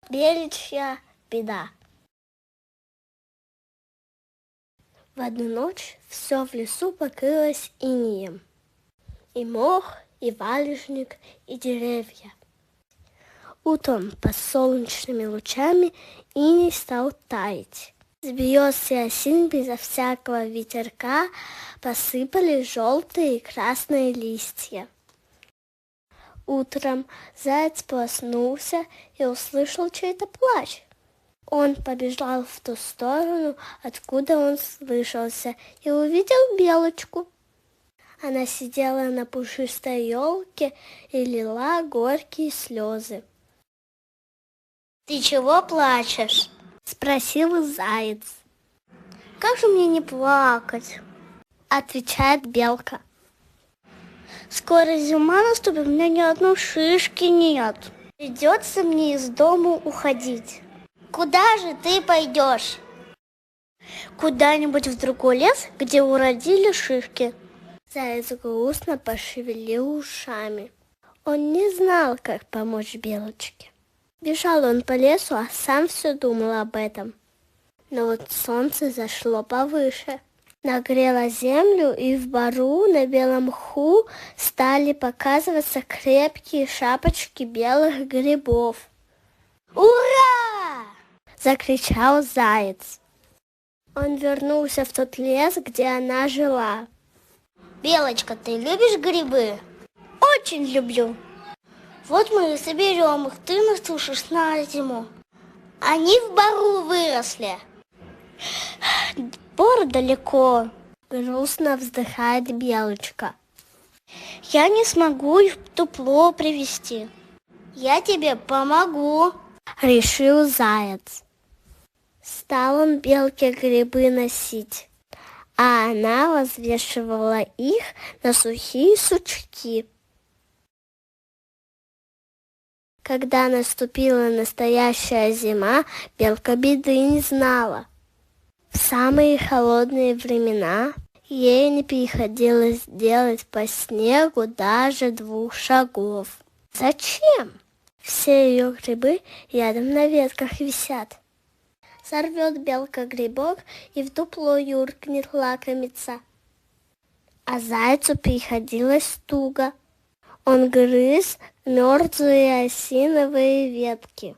Беличья беда. В одну ночь все в лесу покрылось инеем. И мох, и валежник, и деревья. Утром под солнечными лучами иней стал таять. С берез и осин безо всякого ветерка посыпались желтые и красные листья. Утром заяц проснулся и услышал чей-то плач. Он побежал в ту сторону, откуда он слышался, и увидел белочку. Она сидела на пушистой елке и лила горькие слезы. «Ты чего плачешь?» — спросил заяц. «Как же мне не плакать?» — отвечает белка. «Скоро зима наступит, у меня ни одной шишки нет. Придется мне из дома уходить». «Куда же ты пойдешь?» «Куда-нибудь в другой лес, где уродили шишки». Заяц грустно пошевелил ушами. Он не знал, как помочь белочке. Бежал он по лесу, а сам все думал об этом. Но вот солнце зашло повыше, нагрело землю, и в бору на белом мху стали показываться крепкие шапочки белых грибов. «Ура!» — закричал заяц. Он вернулся в тот лес, где она жила. «Белочка, ты любишь грибы?» «Очень люблю». «Вот мы и соберем их, ты насушишь на зиму». «Они в бору выросли». «Бор далеко», — грустно вздыхает белочка. «Я не смогу их в дупло привезти». «Я тебе помогу», — решил заяц. Стал он белке грибы носить, а она развешивала их на сухие сучки. Когда наступила настоящая зима, белка беды не знала. В самые холодные времена ей не приходилось делать по снегу даже 2 шагов. Зачем? Все ее грибы рядом на ветках висят. Сорвет белка грибок и в дупло юркнет лакомиться. А зайцу приходилось туго. Он грыз мертвые осиновые ветки.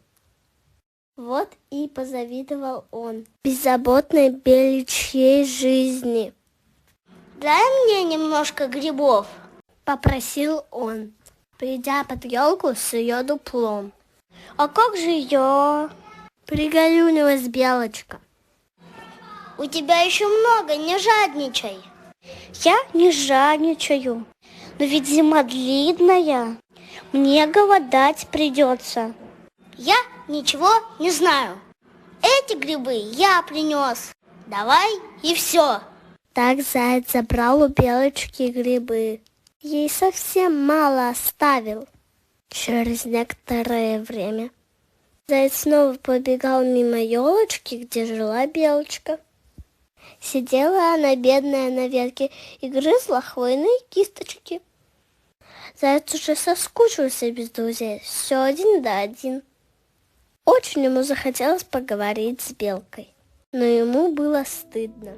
Вот и позавидовал он беззаботной беличьей жизни. «Дай мне немножко грибов», — попросил он, придя под елку с ее дуплом. «А как же я?» — пригорюнилась белочка. «У тебя еще много, не жадничай». «Я не жадничаю, но ведь зима длинная, мне голодать придется». «Я ничего не знаю. Эти грибы я принес. Давай и все». Так заяц забрал у белочки грибы. Ей совсем мало оставил. Через некоторое время заяц снова побегал мимо елочки, где жила белочка. Сидела она, бедная, на ветке и грызла хвойные кисточки. Заяц уже соскучился без друзей, все один да один. Очень ему захотелось поговорить с белкой, но ему было стыдно.